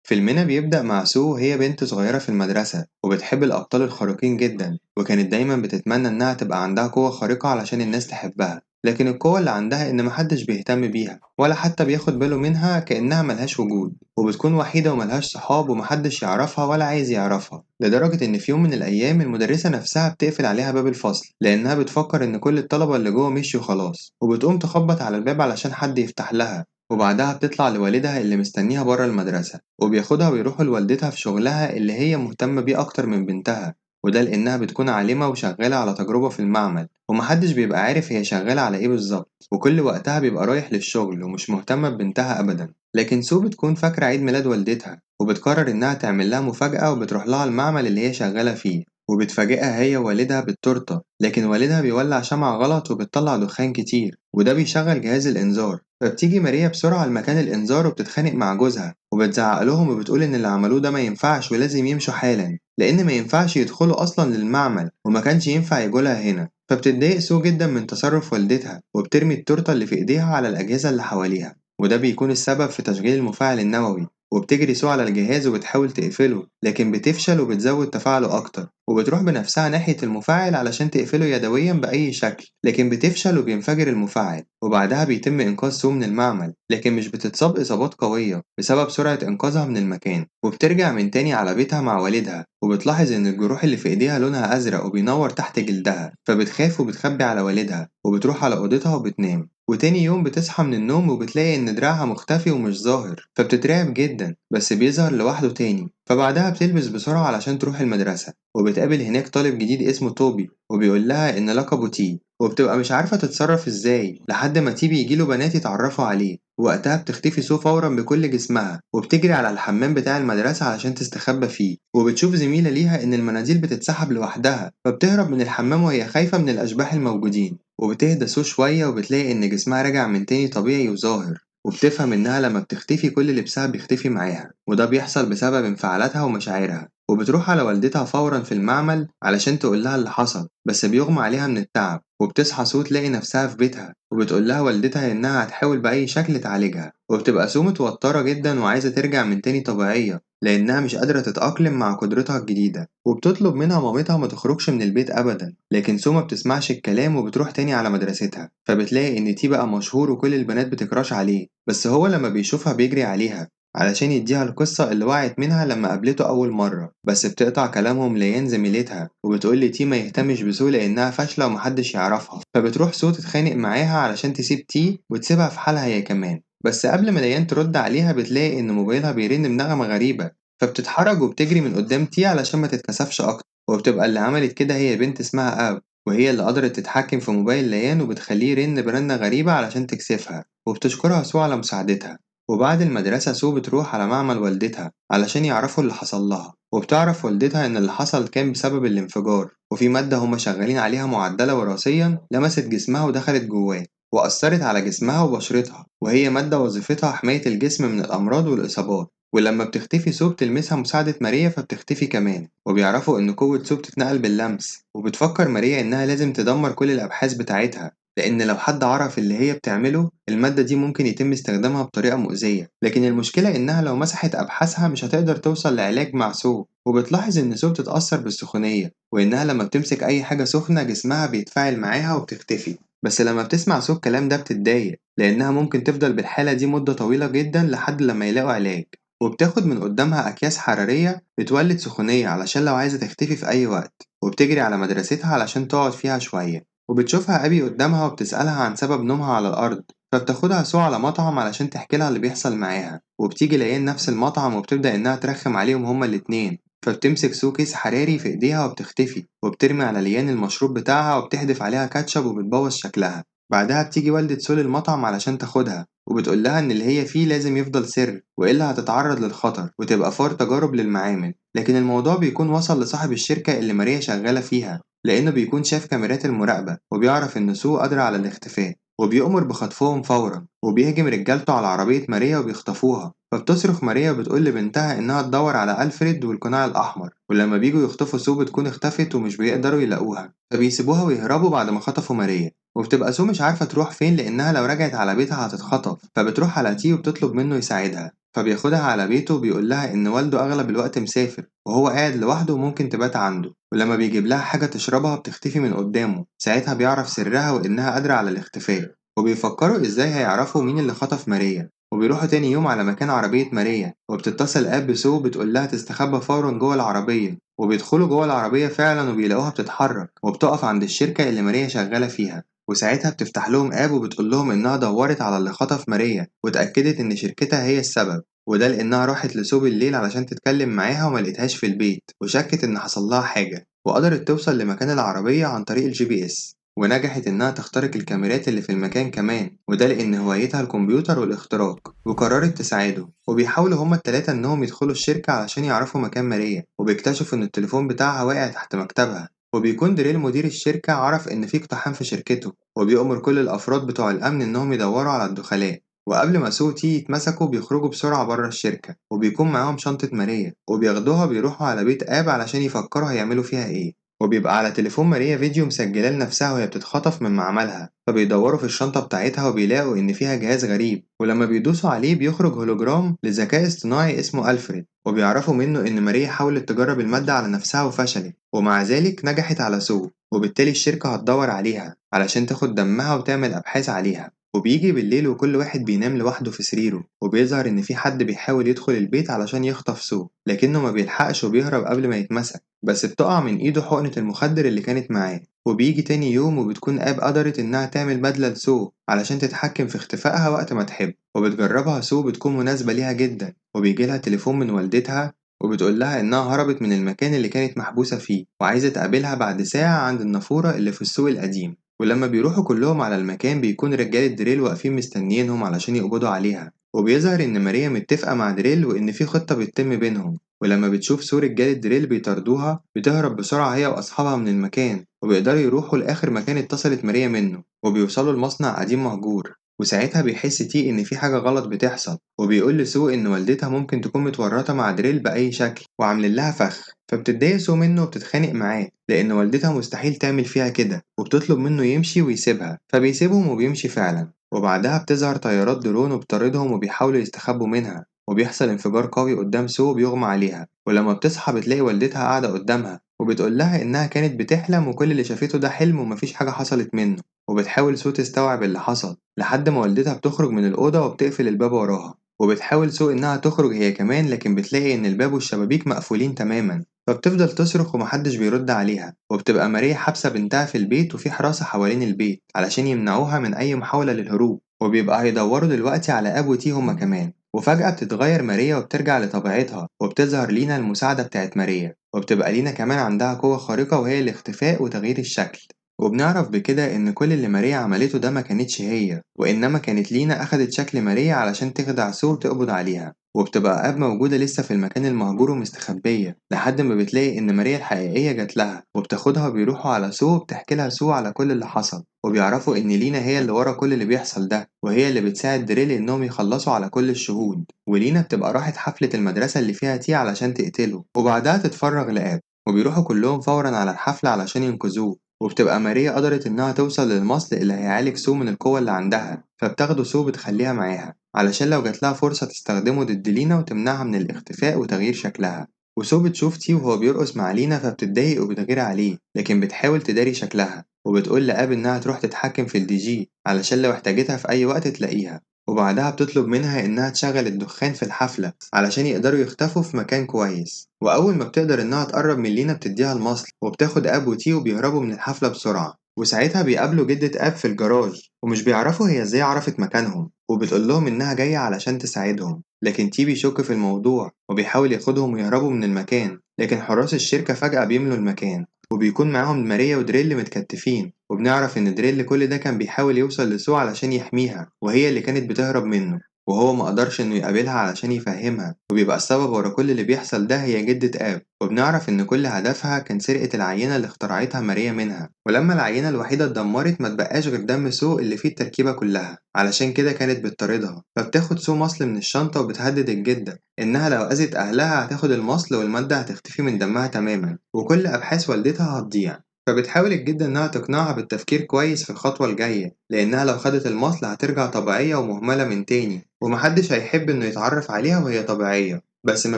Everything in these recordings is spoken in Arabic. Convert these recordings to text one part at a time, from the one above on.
فيلمنا بيبدأ مع سو وهي بنت صغيرة في المدرسة وبتحب الأبطال الخارقين جدا، وكانت دايما بتتمنى إنها تبقى عندها قوة خارقة علشان الناس تحبها. لكن القوة اللي عندها إن محدش بيهتم بيها ولا حتى بياخد باله منها، كأنها ملهاش وجود، وبتكون وحيدة وملهاش صحاب ومحدش يعرفها ولا عايز يعرفها، لدرجة إن في يوم من الأيام المدرسة نفسها بتقفل عليها باب الفصل لأنها بتفكر إن كل الطلبة اللي جوه مشيوا خلاص، وبتقوم تخبط على الباب علشان حد يفتح لها. وبعدها بتطلع لوالدها اللي مستنيها بره المدرسة، وبياخدها ويروحوا لوالدتها في شغلها اللي هي مهتمة بيه أكتر من بنتها. وده لأنها بتكون عالمة وشغالة على تجربة في المعمل، ومحدش بيبقى عارف هي شغالة على إيه بالظبط، وكل وقتها بيبقى رايح للشغل ومش مهتمة ببنتها أبدا. لكن سو بتكون فاكرة عيد ميلاد والدتها، وبتقرر إنها تعمل لها مفاجأة وبتروح لها المعمل اللي هي شغالة فيه، وبتفاجئها هي ووالدها بالتورتة. لكن والدها بيولع شمعة غلط وبتطلع دخان كتير، وده بيشغل جهاز الإنذار. فبتيجي ماريا بسرعة لمكان الإنذار وبتتخانق مع جوزها وبتزعق لهم وبتقول إن اللي عملوه ده ما ينفعش ولازم يمشوا حالا، لأن ما ينفعش يدخلوا أصلا للمعمل وما كانش ينفع يجولها هنا. فبتتضايق سو جدا من تصرف والدتها وبترمي التورتة اللي في إيديها على الأجهزة اللي حواليها، وده بيكون السبب في تشغيل المفاعل النووي. وبتجري سو على الجهاز وبتحاول تقفله، لكن بتفشل وبتزود تفاعله أكتر، وبتروح بنفسها ناحية المفاعل علشان تقفله يدويا بأي شكل، لكن بتفشل وبينفجر المفاعل. وبعدها بيتم إنقاذ سو من المعمل، لكن مش بتتصاب إصابات قوية بسبب سرعة إنقاذها من المكان، وبترجع من تاني على بيتها مع والدها، وبتلاحظ إن الجروح اللي في إيديها لونها أزرق وبينور تحت جلدها، فبتخاف وبتخبي على والدها وبتروح على أوضتها وبتنام. وتاني يوم بتصحى من النوم وبتلاقي إن دراعها مختفي ومش ظاهر، فبتترعب جدا بس بيظهر لوحده تاني. فبعدها بتلبس بسرعة علشان تروح المدرسة، وبتقابل هناك طالب جديد اسمه توبي وبيقول لها إن لقبه تي، وبتبقى مش عارفة تتصرف ازاي لحد ما تي بيجيله بنات يتعرفوا عليه. وقتها بتختفي سو فورا بكل جسمها وبتجري على الحمام بتاع المدرسة علشان تستخبى فيه، وبتشوف زميلة ليها إن المناديل بتتسحب لوحدها، فبتهرب من الحمام وهي خايفة من الأشباح الموجودين. وبتهدى سو شوية وبتلاقي إن جسمها راجع من تاني طبيعي وظاهر، وبتفهم إنها لما بتختفي كل لبسها بيختفي معاها، وده بيحصل بسبب انفعالاتها ومشاعرها. وبتروح على والدتها فورا في المعمل علشان تقول لها اللي حصل، بس بيغمى عليها من التعب، وبتصحى سو تلاقي نفسها في بيتها، وبتقول لها والدتها إنها هتحاول بأي شكل تعالجها. وبتبقى سو متوترة جدا وعايزة ترجع من تاني طبيعية لأنها مش قادرة تتأقلم مع قدرتها الجديدة، وبتطلب منها مامتها ما تخرجش من البيت أبدا. لكن سو ما بتسمعش الكلام وبتروح تاني على مدرستها، فبتلاقي إن تي بقى مشهور وكل البنات بتكراش عليه، بس هو لما بيشوفها بيجري عليها علشان يديها القصة اللي وقعت منها لما قابلته أول مرة. بس بتقطع كلامهم ليان زميلتها وبتقول لتي ما يهتمش بسو لأنها فاشلة ومحدش يعرفها، فبتروح سو تتخانق معاها علشان تسيب تي وتسيبها في حالها هي كمان. بس قبل ما ليان ترد عليها بتلاقي إن موبايلها بيرن بنغمة غريبة، فبتتحرج وبتجري من قدام تي علشان ما تتكسفش أكتر. وبتبقى اللي عملت كده هي بنت اسمها آب، وهي اللي قدرت تتحكم في موبايل ليان وبتخليه يرن برنة غريبة علشان تكسفها، وبتشكرها سو على مساعدتها. وبعد المدرسة سو بتروح على معمل والدتها علشان يعرفوا اللي حصل لها، وبتعرف والدتها إن اللي حصل كان بسبب الانفجار، وفي مادة هما شغالين عليها معدلة وراثيا لمست جسمها ودخلت جواه وأثرت على جسمها وبشرتها، وهي مادة وظيفتها حماية الجسم من الأمراض والإصابات. ولما بتختفي سو بتلمسها مساعدة ماريا فبتختفي كمان، وبيعرفوا إن قوة سو بتتنقل باللمس، وبتفكر ماريا إنها لازم تدمر كل الأبحاث بتاعتها، لأن لو حد عرف اللي هي بتعمله المادة دي ممكن يتم استخدامها بطريقة مؤذية. لكن المشكلة إنها لو مسحت أبحاثها مش هتقدر توصل لعلاج مع سو. وبتلاحظ إن سو بتتأثر بالسخونية، وإنها لما بتمسك أي حاجة سخنة جسمها بيتفاعل معاها وبتختفي. بس لما بتسمع سو الكلام ده بتتضايق لأنها ممكن تفضل بالحالة دي مدة طويلة جدا لحد لما يلاقوا علاج، وبتاخد من قدامها أكياس حرارية بتولد سخونية علشان لو عايزة تختفي في أي وقت، وبتجري على مدرستها علشان تقعد فيها شوية. وبتشوفها أبي قدامها وبتسألها عن سبب نومها على الأرض، فبتاخدها سو على مطعم علشان تحكي لها اللي بيحصل معاها. وبتيجي ليان نفس المطعم وبتبدأ إنها ترخم عليهم هما الاتنين، فبتمسك سو كيس حراري في إيديها وبتختفي، وبترمي على ليان المشروب بتاعها وبتحدف عليها كاتشب وبتبوظ شكلها. بعدها بتيجي والدة سو للمطعم علشان تاخدها، وبتقول لها إن اللي هي فيه لازم يفضل سر وإلا هتتعرض للخطر وتبقى فار تجارب للمعامل. لكن الموضوع بيكون وصل لصاحب الشركة اللي ماريا شغالة فيها، لأنه بيكون شاف كاميرات المراقبة وبيعرف إن سو قادرة على الاختفاء، وبيأمر بخطفهم فورا، وبيهجم رجالته على عربية ماريا وبيخطفوها. فبتصرخ ماريا وبتقول لبنتها إنها تدور على ألفريد والقناع الأحمر، ولما بيجوا يخطفوا سو بتكون اختفت ومش بيقدروا يلاقوها، فبيسيبوها ويهربوا بعد ما خطفوا ماريا. وبتبقى سو مش عارفة تروح فين لأنها لو رجعت على بيتها هتتخطف، فبتروح على تي وبتطلب منه يساعدها، فبياخدها على بيته وبيقول لها إن والده أغلب الوقت مسافر وهو قاعد لوحده وممكن تبات عنده، ولما بيجيب لها حاجة تشربها بتختفي من قدامه. ساعتها بيعرف سرها وإنها قادرة على الاختفاء، وبيفكروا إزاي هيعرفوا مين اللي خطف ماريا. وبيروحوا تاني يوم على مكان عربية ماريا، وبتتصل آب بسو بتقول لها تستخبى فورا جوه العربية. وبيدخلوا جوه العربية فعلا وبيلاقوها بتتحرك وبتقف عند الشركة اللي ماريا شغالة فيها. وساعتها بتفتح لهم آب وبتقول لهم إنها دورت على اللي خطف ماريا واتأكدت إن شركتها هي السبب، وده لأنها راحت لسو بالليل علشان تتكلم معاها وما لقيتهاش في البيت وشكت إن حصل لها حاجة، وقدرت توصل لمكان العربية عن طريق الGPS. ونجحت إنها تخترق الكاميرات اللي في المكان كمان، وده لأن هوايتها الكمبيوتر والاختراق. وقررت تساعده، وبيحاولوا هما التلاتة إنهم يدخلوا الشركة علشان يعرفوا مكان ماريا، وبيكتشفوا إن التليفون بتاعها واقع تحت مكتبها. وبيكون دريل مدير الشركة عرف إن في اقتحام في شركته، وبيأمر كل الأفراد بتوع الأمن إنهم يدوروا على الدخلاء. وقبل ما سو تي يتمسكوا بيخرجوا بسرعة بره الشركة، وبيكون معاهم شنطة ماريا وبياخدوها بيروحوا على بيت آب علشان يفكروا هيعملوا فيها إيه. وبيبقى على تليفون ماريا فيديو مسجلاه لنفسها وهي بتتخطف من معملها، فبيدوروا في الشنطة بتاعتها وبيلاقوا إن فيها جهاز غريب، ولما بيدوسوا عليه بيخرج هولوجرام لذكاء اصطناعي اسمه ألفريد، وبيعرفوا منه إن ماريا حاولت تجرب المادة على نفسها وفشلت، ومع ذلك نجحت على سو. وبالتالي الشركة هتدور عليها علشان تاخد دمها وتعمل أبحاث عليها. وبيجي بالليل وكل واحد بينام لوحده في سريره، وبيظهر إن في حد بيحاول يدخل البيت علشان يخطف سو، لكنه ما بيلحقش وبيهرب قبل ما يتمسك، بس بتقع من إيده حقنة المخدر اللي كانت معاه. وبيجي تاني يوم وبتكون آب قدرت إنها تعمل بدلة لسو علشان تتحكم في اختفائها وقت ما تحب، وبتجربها سو بتكون مناسبة ليها جدا. وبيجيلها تليفون من والدتها وبتقول لها إنها هربت من المكان اللي كانت محبوسة فيه وعايزة تقابلها بعد ساعة عند النافورة اللي في السوق القديم. ولما بيروحوا كلهم على المكان بيكون رجالة دريل واقفين مستنيينهم علشان يقبضوا عليها، وبيظهر إن ماريا متفقة مع دريل وإن في خطة بتتم بينهم. ولما بتشوف سور رجالة دريل بيطاردوها بتهرب بسرعة هي وأصحابها من المكان، وبيقدروا يروحوا لآخر مكان اتصلت ماريا منه، وبيوصلوا لمصنع قديم مهجور. وساعتها بيحس تي إن في حاجة غلط بتحصل، وبيقول لسو إن والدتها ممكن تكون متورطة مع دريل بأي شكل وعاملين لها فخ. فبتتضايق سو منه وبتتخانق معاه لأن والدتها مستحيل تعمل فيها كده، وبتطلب منه يمشي ويسيبها، فبيسيبهم وبيمشي فعلا. وبعدها بتظهر طيارات درون وبتطاردهم وبيحاولوا يستخبوا منها، وبيحصل انفجار قوي قدام سو وبيغمى عليها. ولما بتصحى بتلاقي والدتها قاعدة قدامها وبتقول لها إنها كانت بتحلم وكل اللي شافته ده حلم ومفيش حاجة حصلت منه. وبتحاول سو تستوعب اللي حصل لحد ما والدتها بتخرج من الأوضة وبتقفل الباب وراها. وبتحاول سو إنها تخرج هي كمان لكن بتلاقي إن الباب والشبابيك مقفولين تماما، فبتفضل تصرخ ومحدش بيرد عليها. وبتبقى ماريا حابسة بنتها في البيت وفي حراسة حوالين البيت علشان يمنعوها من أي محاولة للهروب. وبيبقى هيدوروا دلوقتي على أب وتي هما كمان. وفجأة بتتغير ماريا وبترجع لطبيعتها، وبتظهر لينا المساعدة بتاعت ماريا، وبتبقى لينا كمان عندها قوة خارقة وهي الاختفاء وتغيير الشكل. وبنعرف بكده إن كل اللي ماريا عملته ده ما كانتش هي، وإنما كانت لينا أخدت شكل ماريا علشان تخدع سو وتقبض عليها. وبتبقى آب موجودة لسه في المكان المهجور ومستخبية لحد ما بتلاقي إن ماريا الحقيقية جات لها، وبتاخدها وبيروحوا على سو وبتحكي لها سو على كل اللي حصل. وبيعرفوا إن لينا هي اللي ورا كل اللي بيحصل ده، وهي اللي بتساعد دريل إنهم يخلصوا على كل الشهود. ولينا بتبقى راحت حفلة المدرسة اللي فيها تي علشان تقتله وبعدها تتفرغ لآب. وبيروحوا كلهم فورا على الحفلة علشان ينقذوه. وبتبقى ماريا قدرت إنها توصل للمصل اللي هيعالج سو من القوة اللي عندها، فبتاخده سو بتخليها معاها علشان لو جاتلها فرصة تستخدمه ضد لينا وتمنعها من الاختفاء وتغيير شكلها. وسو بتشوف تي وهو بيرقص مع لينا فبتتضايق وبتغير عليه، لكن بتحاول تداري شكلها. وبتقول لأب إنها تروح تتحكم في الDG علشان لو احتاجتها في أي وقت تلاقيها. وبعدها بتطلب منها إنها تشغل الدخان في الحفلة علشان يقدروا يختفوا في مكان كويس. وأول ما بتقدر إنها تقرب من لينا بتديها المصل، وبتاخد أب وتي وبيهربوا من الحفلة بسرعة. وساعتها بيقابلوا جدة أب في الجراج ومش بيعرفوا هي إزاي عرفت مكانهم، وبتقول لهم إنها جاية علشان تساعدهم. لكن تي بيشك في الموضوع وبيحاول ياخدهم ويهربوا من المكان، لكن حراس الشركة فجأة بيملوا المكان وبيكون معاهم ماريا ودريل متكتفين. وبنعرف إن دريل كل ده كان بيحاول يوصل لسو علشان يحميها، وهي اللي كانت بتهرب منه، وهو مقدرش إنه يقابلها علشان يفهمها. وبيبقى السبب ورا كل اللي بيحصل ده هي جدة آب، وبنعرف إن كل هدفها كان سرقة العينة اللي اخترعتها ماريا منها. ولما العينة الوحيدة اتدمرت متبقاش غير دم سو اللي فيه التركيبة كلها، علشان كده كانت بتطاردها. فبتاخد سو مصل من الشنطة وبتهدد الجدة إنها لو أذت أهلها هتاخد المصل والمادة هتختفي من دمها تماما وكل أبحاث والدتها هتضيع. فبتحاول الجدة إنها تقنعها بالتفكير كويس في الخطوة الجاية، لأنها لو خدت المصل هترجع طبيعية ومهملة من تاني، ومحدش هيحب إنه يتعرف عليها وهي طبيعية. بس ما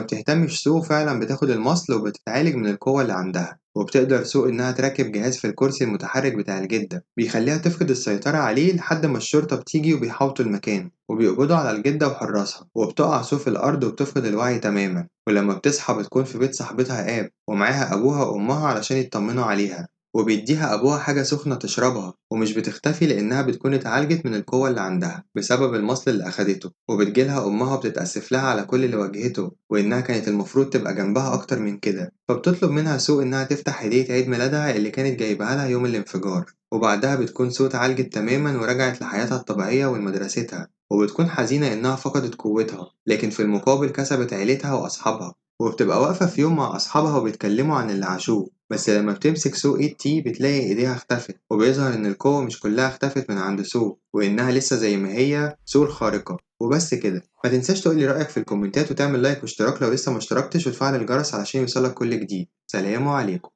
بتهتمش سو فعلا بتاخد المصل وبتتعالج من القوة اللي عندها، وبتقدر سو إنها تركب جهاز في الكرسي المتحرك بتاع الجدة بيخليها تفقد السيطرة عليه لحد ما الشرطة بتيجي وبيحاوطوا المكان وبيقبضوا على الجدة وحراسها، وبتقع سو في الأرض وبتفقد الوعي تماما. ولما بتصحى بتكون في بيت صاحبتها آب ومعاها أبوها وأمها علشان يطمنوا عليها، وبيديها أبوها حاجة سخنة تشربها، ومش بتختفي لأنها بتكون اتعالجت من القوة اللي عندها بسبب المصل اللي أخدته. وبتجيلها أمها وبتتأسف لها على كل اللي واجهته وإنها كانت المفروض تبقى جنبها أكتر من كده، فبتطلب منها سو إنها تفتح هدية عيد ميلادها اللي كانت جايبها لها يوم الانفجار. وبعدها بتكون سو اتعالجت تماما ورجعت لحياتها الطبيعية ولمدرستها، وبتكون حزينة إنها فقدت قوتها، لكن في المقابل كسبت عيلتها وأصحابها. وبتبقى واقفة في يوم مع أصحابها وبيتكلموا عن اللي عاشوه، بس لما بتمسك سو ايد تي بتلاقي ايديها اختفت، وبيظهر ان القوة مش كلها اختفت من عند سو، وانها لسه زي ما هي سو الخارقة. وبس كده. ما تنساش تقولي رأيك في الكومنتات وتعمل لايك واشتراك لو لسه ما اشتركتش، وتفعل الجرس علشان يوصلك كل جديد. سلام عليكم.